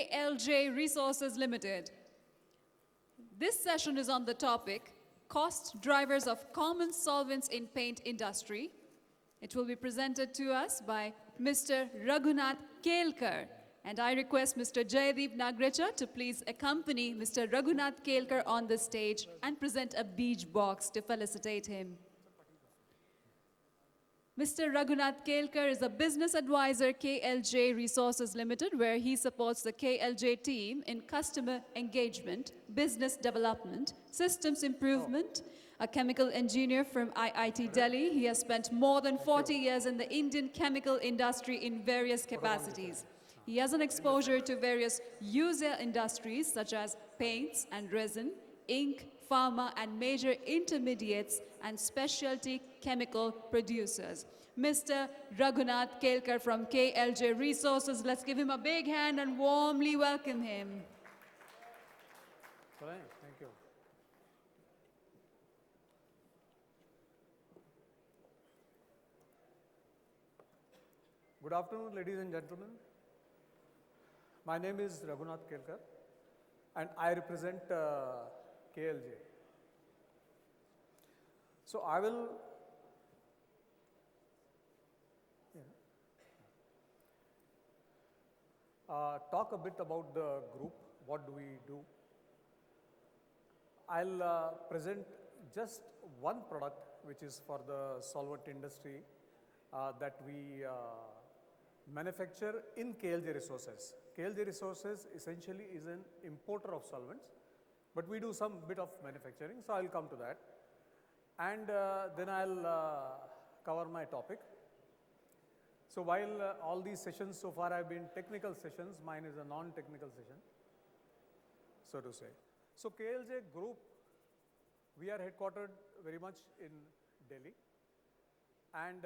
KLJ Resources Ltd. This session is on the topic, Cost Drivers of Common Solvents in Paint Industry. It will be presented to us by Mr. Raghunath Kelkar. And I request Mr. Jaydeep Nagrecha to please accompany Mr. Raghunath Kelkar on the stage and present a beach box to felicitate him. Mr. Raghunath Kelkar is a business advisor KLJ Resources Ltd, where he supports the KLJ team in customer engagement, business development, systems improvement. A chemical engineer from IIT Delhi, he has spent more than 40 years in the Indian chemical industry in various capacities. He has an exposure to various user industries such as paints and resin, ink, pharma, and major intermediates and specialty chemical producers. Mr. Raghunath Kelkar from KLJ Resources. Let's give him a big hand and warmly welcome him. Thank you. Good afternoon, ladies and gentlemen. My name is Raghunath Kelkar, and I represent KLJ. So I will talk a bit about the group, what do we do. I'll present just one product which is for the solvent industry that we manufacture in KLJ Resources. KLJ Resources essentially is an importer of solvents, but we do some bit of manufacturing, so I'll come to that. And then I'll cover my topic. So while all these sessions so far have been technical sessions, mine is a non-technical session, so to say. So KLJ Group, we are headquartered very much in Delhi. And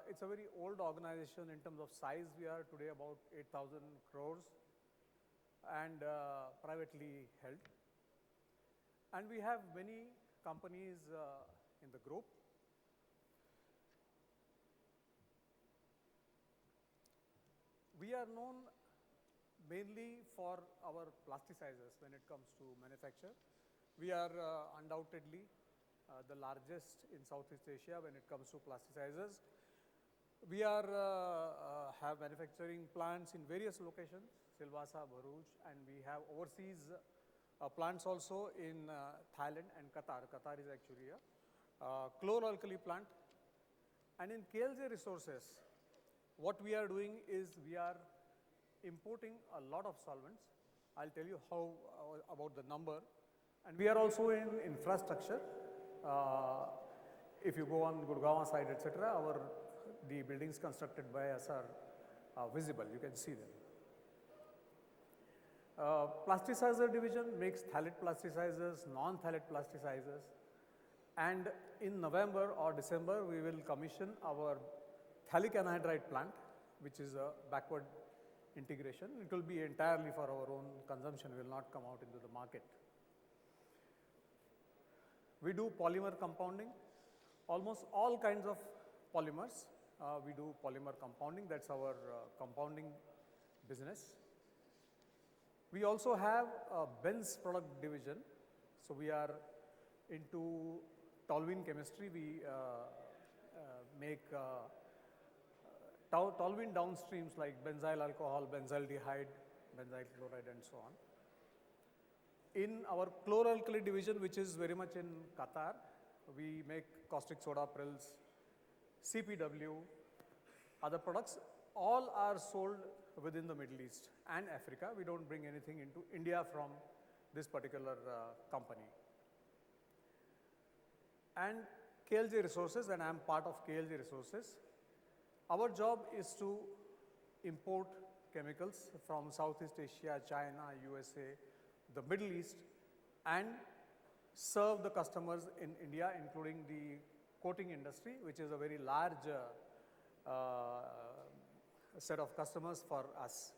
it's a very old organization in terms of size. We are today about 8,000 crores and privately held. And we have many companies in the group. We are known mainly for our plasticizers when it comes to manufacture. We are undoubtedly the largest in Southeast Asia when it comes to plasticizers. We are have manufacturing plants in various locations, Silvassa, Bharuch, and we have overseas plants also in Thailand and Qatar. Qatar is actually a chlor-alkali plant. And in KLJ Resources, what we are doing is we are importing a lot of solvents. I'll tell you how about the number. And we are also in infrastructure. If you go on Gurgaon side, etc., the buildings constructed by us are visible. You can see them. Plasticizer division makes phthalate plasticizers, non-phthalate plasticizers. And in November or December, we will commission our phthalic anhydride plant, which is a backward integration. It will be entirely for our own consumption, will not come out into the market. We do polymer compounding, almost all kinds of polymers. We do polymer compounding, that's our compounding business. We also have a Benz product division. So we are into toluene chemistry. We make toluene downstreams like benzyl alcohol, benzaldehyde, benzyl chloride, and so on. In our chlor-alkali division, which is very much in Qatar, we make caustic soda prills, CPW, other products. All are sold within the Middle East and Africa. We don't bring anything into India from this particular company. And KLJ Resources, and I'm part of KLJ Resources, our job is to import chemicals from Southeast Asia, China, USA, the Middle East, and serve the customers in India, including the coating industry, which is a very large set of customers for us.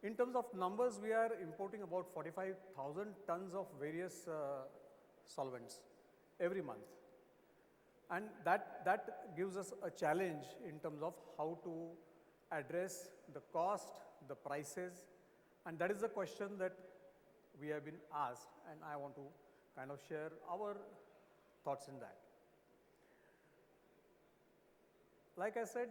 In terms of numbers, we are importing about 45,000 tons of various solvents every month. And that gives us a challenge in terms of how to address the cost, the prices, And that is the question that we have been asked, and I want to kind of share our thoughts in that. Like I said,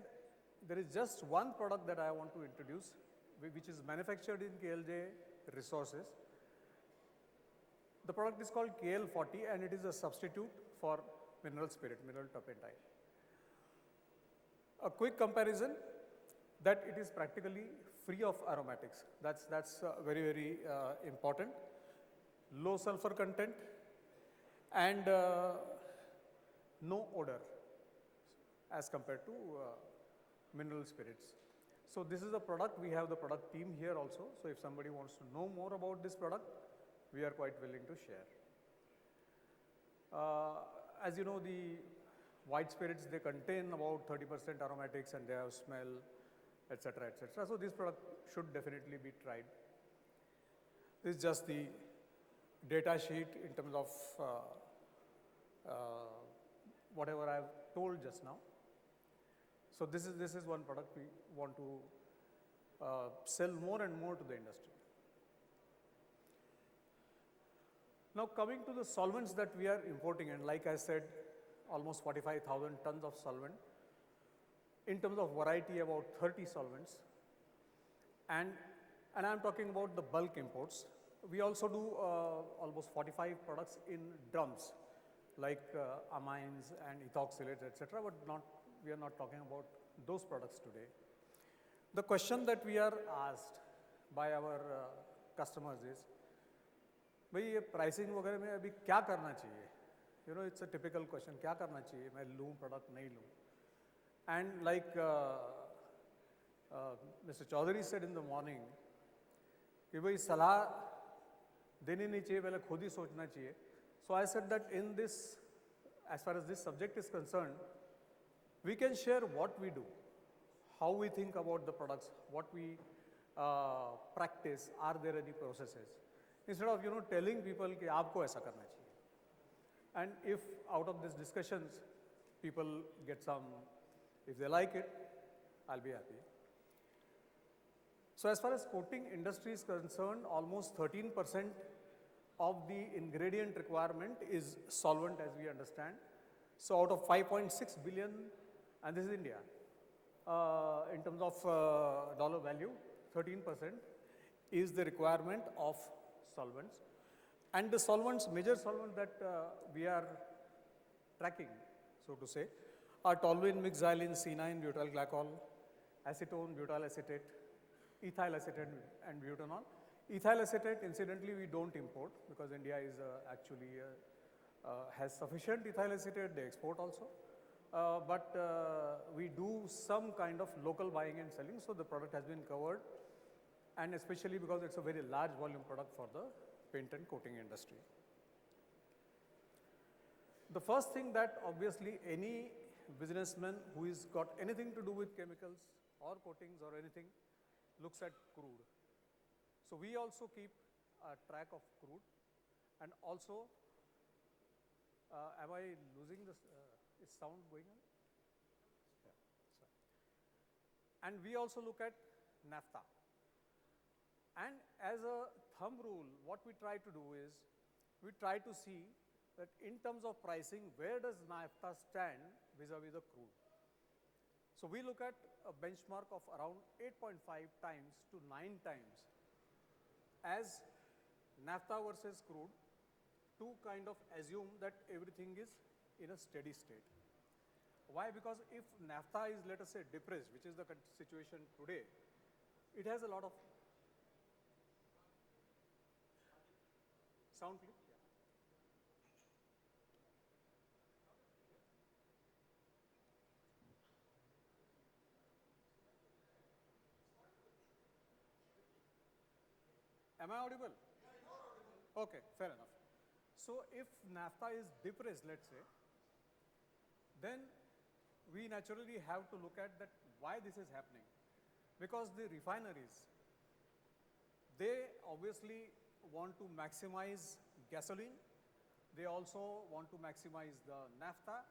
there is just one product that I want to introduce, which is manufactured in KLJ Resources. The product is called KL40, and it is a substitute for mineral spirit, mineral turpentine. A quick comparison, that it is practically free of aromatics. That's very, very important. Low sulfur content and no odor as compared to mineral spirits. So this is a product, we have the product team here also. So if somebody wants to know more about this product, we are quite willing to share. As you know, the white spirits, they contain about 30% aromatics and they have smell, etc., etc. So this product should definitely be tried. This is just the data sheet in terms of whatever I have told just now. So this is one product we want to sell more and more to the industry. Now coming to the solvents that we are importing, and like I said, almost 45,000 tons of solvent. In terms of variety, about 30 solvents. And I'm talking about the bulk imports. We also do almost 45 products in drums, like amines and ethoxylates, etc. But we are not talking about those products today. The question that we are asked by our customers is, भाई ये pricing वगैरह में अभी क्या करना चाहिए? You know, it's a typical question. क्या करना चाहिए? मैं लूँ product नहीं लूँ? And like Mr. Chaudhary said in the morning, कि भाई सलाह देनी नहीं चाहिए, पहले खुद ही सोचना चाहिए. So I said that in this, as far as this subject is concerned, we can share what we do, how we think about the products, what we practice, are there any processes, instead of telling people कि आपको ऐसा करना चाहिए. And if out of these discussions people get some, if they like it, I'll be happy. So as far as coating industry is concerned, almost 13% of the ingredient requirement is solvent, as we understand. So out of 5.6 billion, and this is India, in terms of dollar value, 13% is the requirement of solvents. And the solvents, major solvents that we are tracking, so to say, are toluene, mixxylene, C9, butyl glycol, acetone, butyl acetate, ethyl acetate, and butanol. Ethyl acetate, incidentally, we don't import because India is actually has sufficient ethyl acetate. They export also, but we do some kind of local buying and selling. So the product has been covered, and especially because it's a very large volume product for the paint and coating industry. The first thing that obviously any businessman who has got anything to do with chemicals or coatings or anything looks at crude. So we also keep a track of crude, and also, am I losing this? Is sound going on? Yeah, sorry. And we also look at naphtha. And as a thumb rule, what we try to do is, we try to see that in terms of pricing, where does naphtha stand vis-a-vis the crude? So we look at a benchmark of around 8.5 times to 9 times as naphtha versus crude, to kind of assume that everything is in a steady state. Why? Because if naphtha is, let us say, depressed, which is the situation today, it has a lot of sound, please. Am I audible? Yeah, you are audible. Okay, fair enough. So if naphtha is depressed, let's say, then we naturally have to look at that why this is happening. Because the refineries, they obviously want to maximize gasoline. They also want to maximize the naphtha.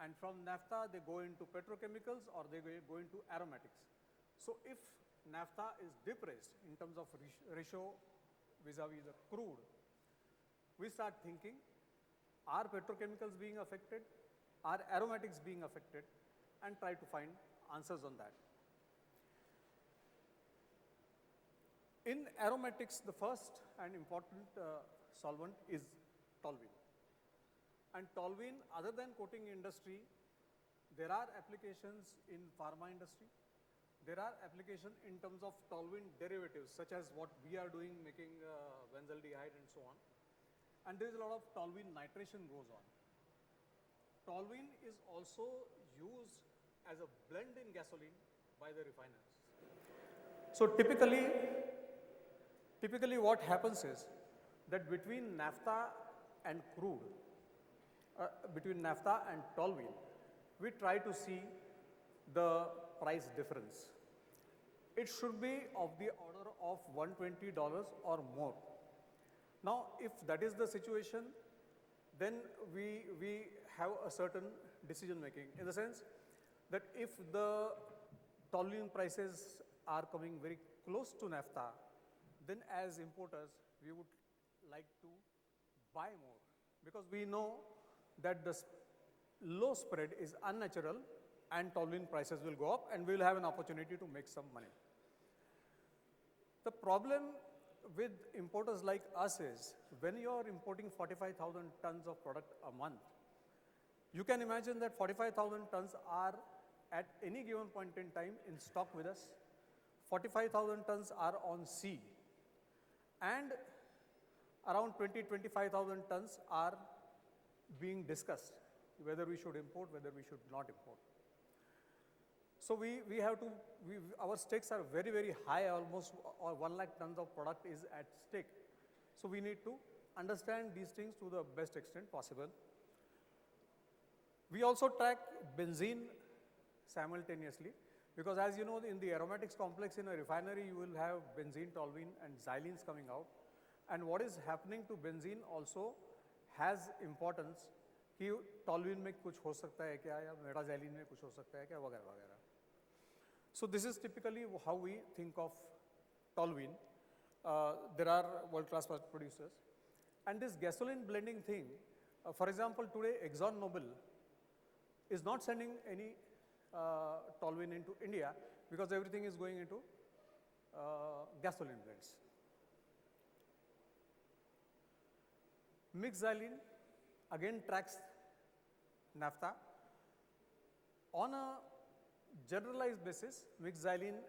And from naphtha, they go into petrochemicals or they go into aromatics. So if naphtha is depressed in terms of ratio vis-a-vis the crude, we start thinking, are petrochemicals being affected? Are aromatics being affected? And try to find answers on that. In aromatics, the first and important solvent is toluene. And toluene, other than coating industry, there are applications in pharma industry. There are applications in terms of toluene derivatives, such as what we are doing, making benzaldehyde and so on. And there is a lot of toluene nitration goes on. Toluene is also used as a blend in gasoline by the refiners. So typically what happens is that between naphtha and crude, between naphtha and toluene, we try to see the price difference. It should be of the order of $120 or more. Now, if that is the situation, then we have a certain decision making, in the sense that if the toluene prices are coming very close to naphtha, then as importers, we would like to buy more, because we know that the low spread is unnatural and toluene prices will go up and we will have an opportunity to make some money. The problem with importers like us is, when you are importing 45,000 tons of product a month, you can imagine that 45,000 tons are at any given point in time in stock with us. 45,000 tons are on sea, and around 20-25,000 tons are being discussed, whether we should import, whether we should not import. So we have to, our stakes are very, very high, almost 1 lakh tons of product is at stake. So we need to understand these things to the best extent possible. We also track benzene simultaneously, because as you know, in the aromatics complex in a refinery, you will have benzene, toluene and xylenes coming out. And what is happening to benzene also has importance, कि toluene में कुछ हो सकता है क्या, या मेटाxylene में कुछ हो सकता है क्या, वगैरह वगैरह. So this is typically how we think of toluene. There are world-class producers. And this gasoline blending thing, for example, today ExxonMobil is not sending any toluene into India, because everything is going into gasoline blends. Mixed xylene again tracks naphtha. On a generalized basis, mixed xylene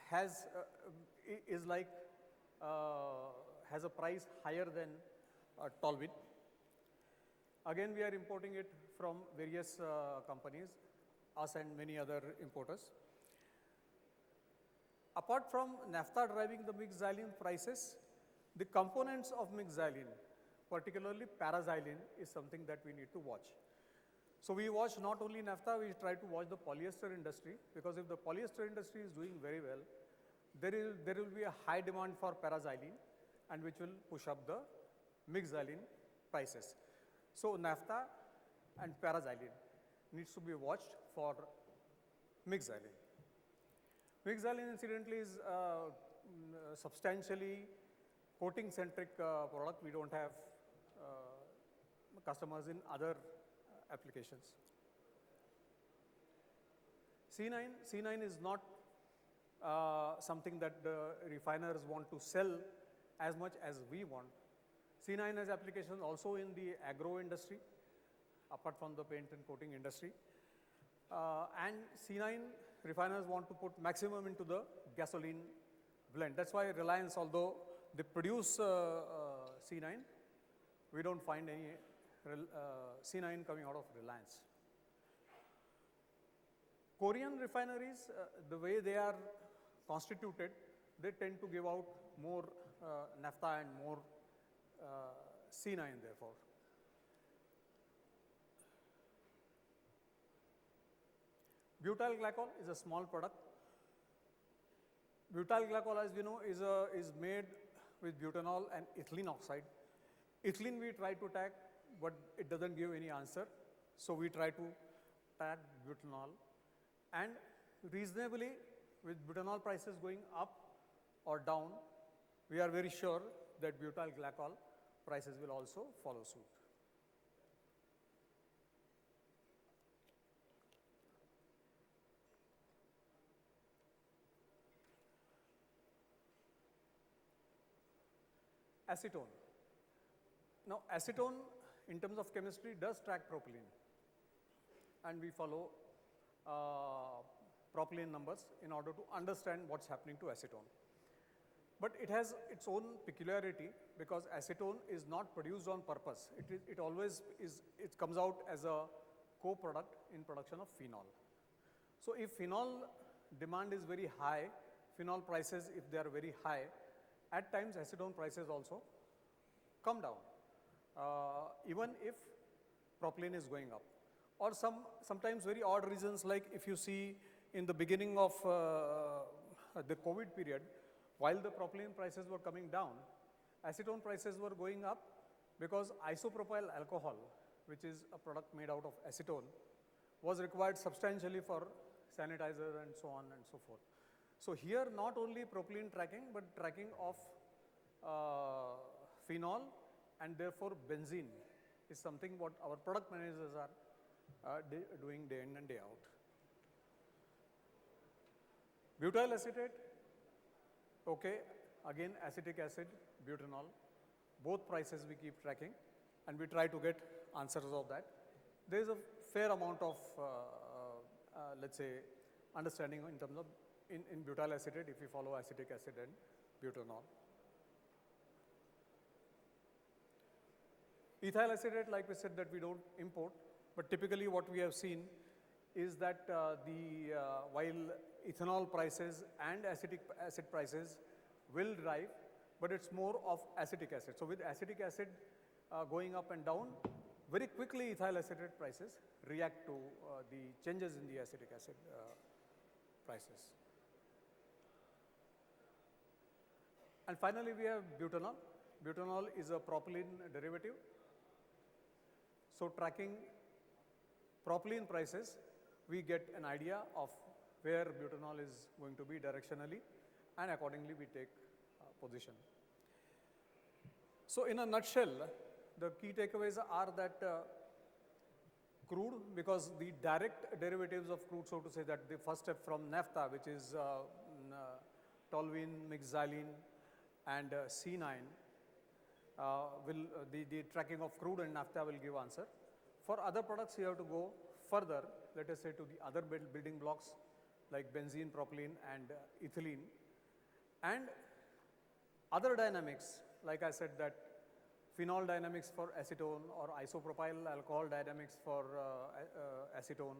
has has a price higher than toluene. Again, we are importing it from various companies, us and many other importers. Apart from naphtha driving the mixed xylene prices, the components of mixed xylene, particularly paraxylene, is something that we need to watch. So we watch not only naphtha, we try to watch the polyester industry, because if the polyester industry is doing very well, there will be a high demand for paraxylene, and which will push up the mixed xylene prices. So naphtha and paraxylene needs to be watched for mixed xylene. Mixed xylene, incidentally, is substantially coating-centric product. We don't have customers in other applications. C9 is not something that the refiners want to sell as much as we want. C9 has applications also in the agro industry, apart from the paint and coating industry. And C9 refiners want to put maximum into the gasoline blend. That's why Reliance, although they produce C9, we don't find any C9 coming out of Reliance. Korean refineries, the way they are constituted, they tend to give out more naphtha and more C9 therefore. Butyl glycol is a small product. Butyl glycol, as we know, is made with butanol and ethylene oxide. Ethylene we try to tag, but it doesn't give any answer. So we try to tag butanol. And reasonably, with butanol prices going up or down, we are very sure that butyl glycol prices will also follow suit. Acetone. Now, acetone in terms of chemistry does track propylene, and we follow propylene numbers in order to understand what's happening to acetone. But it has its own peculiarity because acetone is not produced on purpose. It always is, it comes out as a co-product in production of phenol. So if phenol demand is very high, phenol prices, if they are very high, at times acetone prices also come down, even if propylene is going up. Or sometimes very odd reasons, like if you see in the beginning of the COVID period, while the propylene prices were coming down, acetone prices were going up because isopropyl alcohol, which is a product made out of acetone, was required substantially for sanitizer and so on and so forth. So here not only propylene tracking, but tracking of phenol and therefore benzene is something what our product managers are doing day in and day out. Butyl acetate, okay, again acetic acid, butanol, both prices we keep tracking and we try to get answers of that. There is a fair amount of, let's say, understanding in terms of in butyl acetate if we follow acetic acid and butanol. Ethyl acetate, like we said, that we don't import, but typically what we have seen is that while ethanol prices and acetic acid prices will drive, but it's more of acetic acid. So with acetic acid going up and down, very quickly ethyl acetate prices react to the changes in the acetic acid prices. And finally, we have butanol. Butanol is a propylene derivative. So tracking propylene prices, we get an idea of where butanol is going to be directionally, and accordingly we take position. So in a nutshell, the key takeaways are that crude, because the direct derivatives of crude, so to say, that the first step from naphtha, which is toluene, mixed xylene, and C9, the tracking of crude and naphtha will give answer. For other products, you have to go further, let us say to the other building blocks like benzene, propylene, and ethylene. And other dynamics, like I said, that phenol dynamics for acetone or isopropyl alcohol dynamics for acetone,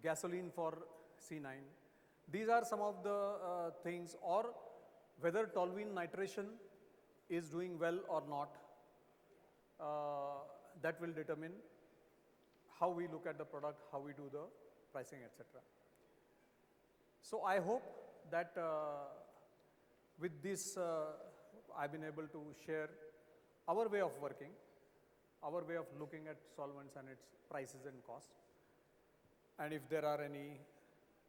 gasoline for C9. These are some of the things, or whether toluene nitration is doing well or not, that will determine how we look at the product, how we do the pricing, etc. So I hope that with this I've been able to share our way of working, our way of looking at solvents and its prices and costs. And if there are any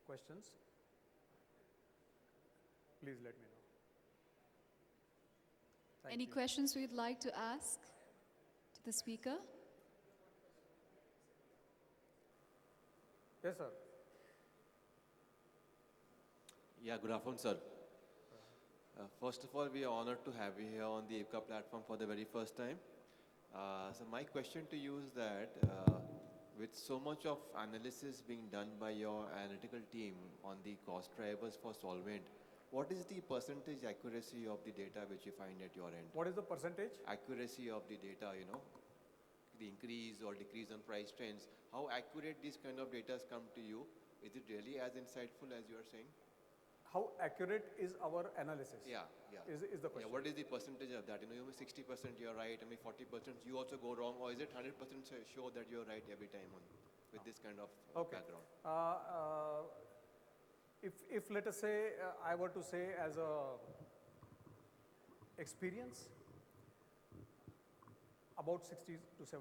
questions, please let me know. Thank Any you. questions we'd like to ask to the speaker? Yes, sir. Yeah, good afternoon, sir. First of all, we are honored to have you here on the IPCA platform for the very first time. So my question to you is that with so much of analysis being done by your analytical team on the cost drivers for solvent, what is the percentage accuracy of the data which you find at your end? What is the percentage? Accuracy of the data, you know, the increase or decrease in price trends. How accurate these kind of data come to you? Is it really as insightful as you are saying? How accurate is our analysis? Yeah, yeah. Is the question. Yeah, what is the percentage of that? You know, 60% you're right, 40% you also go wrong, or is it 100% sure that you're right every time on with this kind of background? If let us say I were to say as a experience, about 60 to 70%.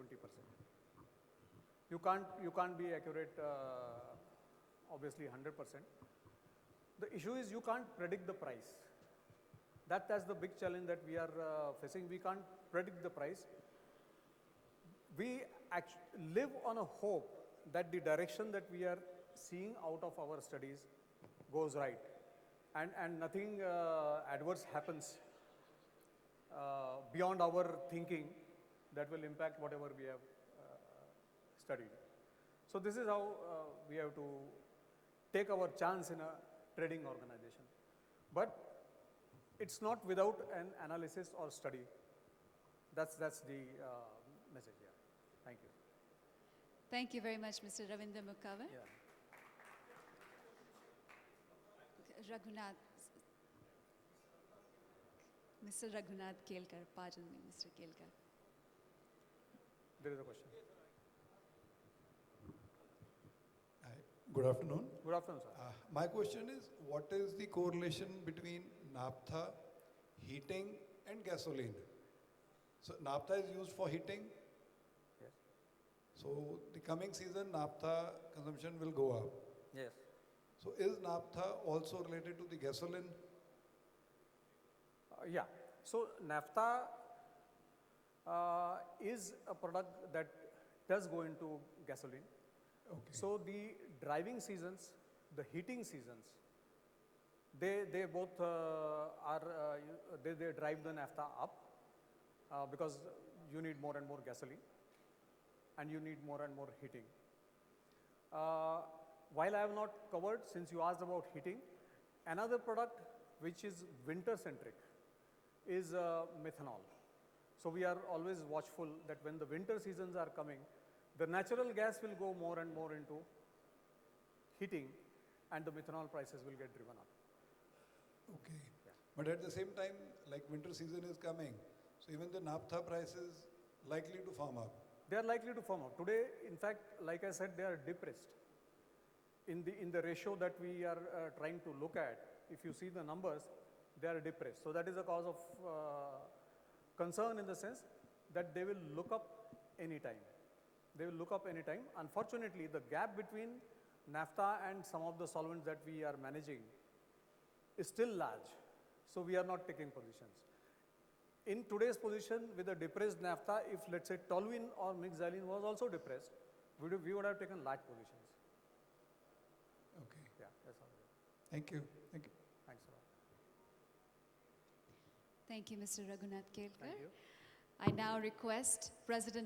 You can't be accurate, obviously 100%. The issue is you can't predict the price. That's the big challenge that we are facing. We can't predict the price. We live on a hope that the direction that we are seeing out of our studies goes right, and nothing adverse happens beyond our thinking that will impact whatever we have studied. So this is how we have to take our chance in a trading organization. But it's not without an analysis or study. That's the message here. Thank you. Thank you very much, Mr. Ravindra Mukhavar. Yeah. Raghunath, Mr. Raghunath Kelkar, pardon me, Mr. Kelkar. There is a question. Hi. Good afternoon. Good afternoon, sir. My question is, what is the correlation between naphtha, heating and gasoline? So naphtha is used for heating. Yes. So the coming season, naphtha consumption will go up. Yes. So is naphtha also related to the gasoline? Yeah. So naphtha is a product that does go into gasoline. Okay. So the driving seasons, the heating seasons, they both they drive the naphtha up because you need more and more gasoline and you need more and more heating. While I have not covered, since you asked about heating, another product which is winter centric is methanol. So we are always watchful that when the winter seasons are coming, the natural gas will go more and more into heating and the methanol prices will get driven up. Okay. Yeah. But at the same time, like winter season is coming, so even the naphtha price is likely to firm up. They are likely to firm up. Today, in fact, like I said, they are depressed. In the ratio that we are trying to look at, if you see the numbers, they are depressed. So that is a cause of concern in the sense that they will look up anytime. They will look up anytime. Unfortunately, the gap between naphtha and some of the solvents that we are managing is still large. So we are not taking positions. In today's position with a depressed naphtha, if let's say toluene or mixed xylene was also depressed, we would have taken large positions. Okay. Yeah, that's all. Thank you. Thank you. Thanks a lot. Thank you, Mr. Raghunath Kelkar. Thank you. I now request President